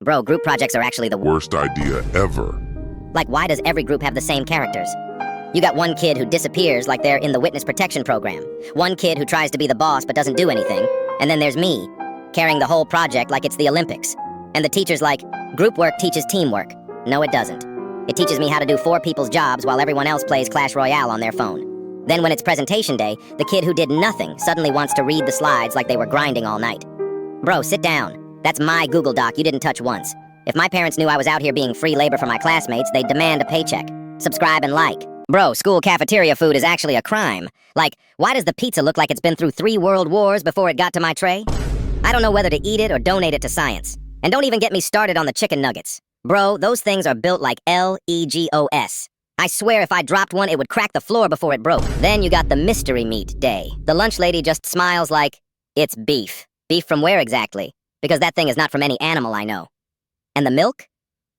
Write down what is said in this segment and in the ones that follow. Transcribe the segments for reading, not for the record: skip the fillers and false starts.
Bro, group projects are actually the Worst idea ever. Like, why does every group have the same characters? You got one kid who disappears like they're in the witness protection program. One kid who tries to be the boss but doesn't do anything. And then there's me, carrying the whole project like it's the Olympics. And the teacher's like, group work teaches teamwork. No, it doesn't. It teaches me how to do 4 people's jobs while everyone else plays Clash Royale on their phone. Then when it's presentation day, the kid who did nothing suddenly wants to read the slides like they were grinding all night. Bro, sit down. That's my Google Doc you didn't touch once. If my parents knew I was out here being free labor for my classmates, they'd demand a paycheck. Subscribe and like. Bro, school cafeteria food is actually a crime. Like, why does the pizza look like it's been through 3 world wars before it got to my tray? I don't know whether to eat it or donate it to science. And don't even get me started on the chicken nuggets. Bro, those things are built like Legos. I swear if I dropped one, it would crack the floor before it broke. Then you got the mystery meat day. The lunch lady just smiles like, it's beef. Beef from where exactly? Because that thing is not from any animal I know. And the milk?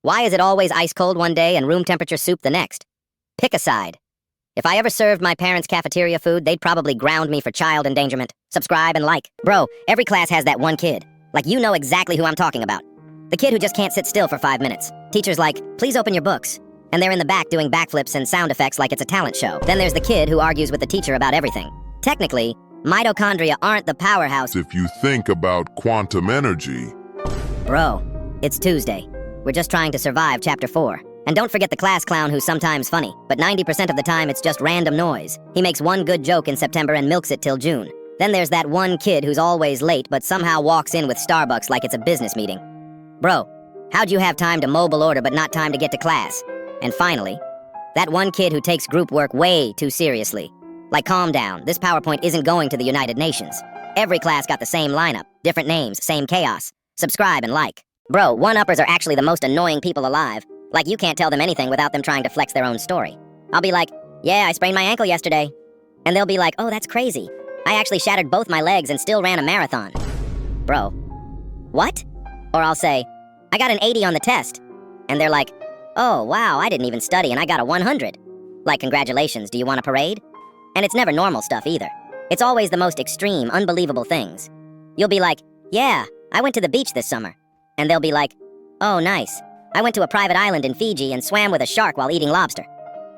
Why is it always ice cold one day and room temperature soup the next? Pick a side. If I ever served my parents' cafeteria food, they'd probably ground me for child endangerment. Subscribe and like. Bro, every class has that one kid. Like, you know exactly who I'm talking about. The kid who just can't sit still for 5 minutes. Teacher's like, please open your books. And they're in the back doing backflips and sound effects like it's a talent show. Then there's the kid who argues with the teacher about everything. Technically, mitochondria aren't the powerhouse. If you think about quantum energy. Bro, it's Tuesday. We're just trying to survive Chapter 4. And don't forget the class clown who's sometimes funny, but 90% of the time it's just random noise. He makes one good joke in September and milks it till June. Then there's that one kid who's always late but somehow walks in with Starbucks like it's a business meeting. Bro, how'd you have time to mobile order but not time to get to class? And finally, that one kid who takes group work way too seriously. Like, calm down, this PowerPoint isn't going to the United Nations. Every class got the same lineup, different names, same chaos. Subscribe and like. Bro, one-uppers are actually the most annoying people alive. Like, you can't tell them anything without them trying to flex their own story. I'll be like, yeah, I sprained my ankle yesterday. And they'll be like, oh, that's crazy. I actually shattered both my legs and still ran a marathon. Bro, what? Or I'll say, I got an 80 on the test. And they're like, oh, wow, I didn't even study and I got a 100. Like, congratulations, do you want a parade? And it's never normal stuff either. It's always the most extreme, unbelievable things. You'll be like, yeah, I went to the beach this summer. And they'll be like, oh, nice. I went to a private island in Fiji and swam with a shark while eating lobster.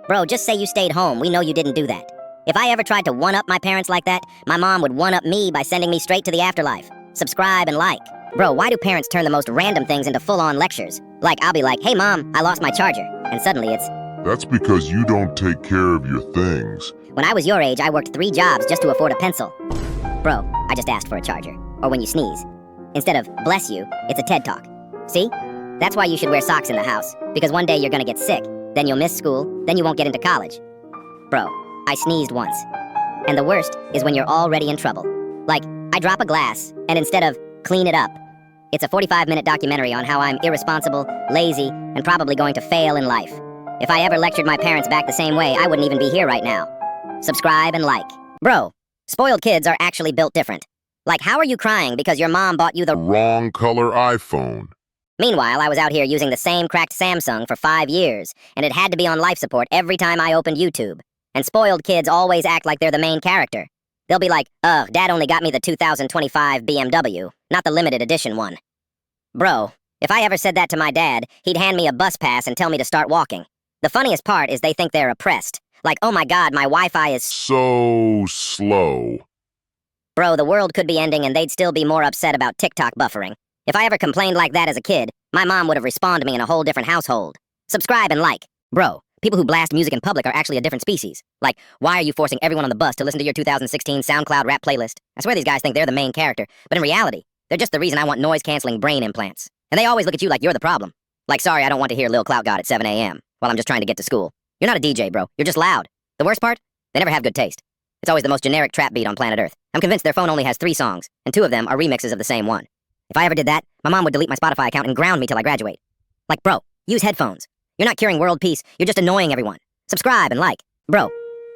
Bro, just say you stayed home. We know you didn't do that. If I ever tried to one-up my parents like that, my mom would one-up me by sending me straight to the afterlife. Subscribe and like. Bro, why do parents turn the most random things into full-on lectures? Like, I'll be like, hey mom, I lost my charger. And suddenly it's, That's because you don't take care of your things. when I was your age, I worked 3 jobs just to afford a pencil. Bro, I just asked for a charger. Or when you sneeze. Instead of, bless you, it's a TED Talk. See? That's why you should wear socks in the house. Because one day you're gonna get sick. Then you'll miss school. Then you won't get into college. Bro, I sneezed once. And the worst is when you're already in trouble. Like, I drop a glass, and instead of clean it up, it's a 45-minute documentary on how I'm irresponsible, lazy, and probably going to fail in life. If I ever lectured my parents back the same way, I wouldn't even be here right now. Subscribe and like. Bro, spoiled kids are actually built different. Like, how are you crying because your mom bought you the Wrong color iPhone. Meanwhile, I was out here using the same cracked Samsung for 5 years, and it had to be on life support every time I opened YouTube. And spoiled kids always act like they're the main character. They'll be like, ugh, Dad only got me the 2025 BMW, not the limited edition one. Bro, if I ever said that to my dad, he'd hand me a bus pass and tell me to start walking. The funniest part is they think they're oppressed. Like, oh my god, my Wi-Fi is So slow. Bro, the world could be ending and they'd still be more upset about TikTok buffering. If I ever complained like that as a kid, my mom would have responded me in a whole different household. Subscribe and like. Bro, people who blast music in public are actually a different species. Like, why are you forcing everyone on the bus to listen to your 2016 SoundCloud rap playlist? I swear these guys think they're the main character, but in reality, they're just the reason I want noise-canceling brain implants. And they always look at you like you're the problem. Like, sorry, I don't want to hear Lil Clout God at 7 a.m. while I'm just trying to get to school. You're not a DJ, bro. You're just loud. The worst part? They never have good taste. It's always the most generic trap beat on planet Earth. I'm convinced their phone only has 3 songs, and 2 of them are remixes of the same one. If I ever did that, my mom would delete my Spotify account and ground me till I graduate. Like, bro, use headphones. You're not curing world peace, you're just annoying everyone. Subscribe and like. Bro,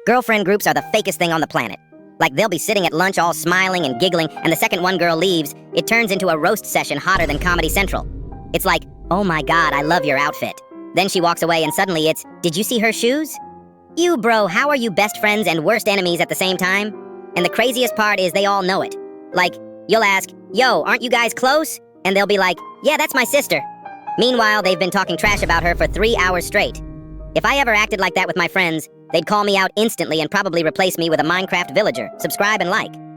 girlfriend groups are the fakest thing on the planet. Like, they'll be sitting at lunch all smiling and giggling, and the second one girl leaves, it turns into a roast session hotter than Comedy Central. It's like, oh my god, I love your outfit. Then she walks away and suddenly it's, did you see her shoes? You, bro, how are you best friends and worst enemies at the same time? And the craziest part is they all know it. Like, you'll ask, yo, aren't you guys close? And they'll be like, yeah, that's my sister. Meanwhile, they've been talking trash about her for 3 hours straight. If I ever acted like that with my friends, they'd call me out instantly and probably replace me with a Minecraft villager. Subscribe and like.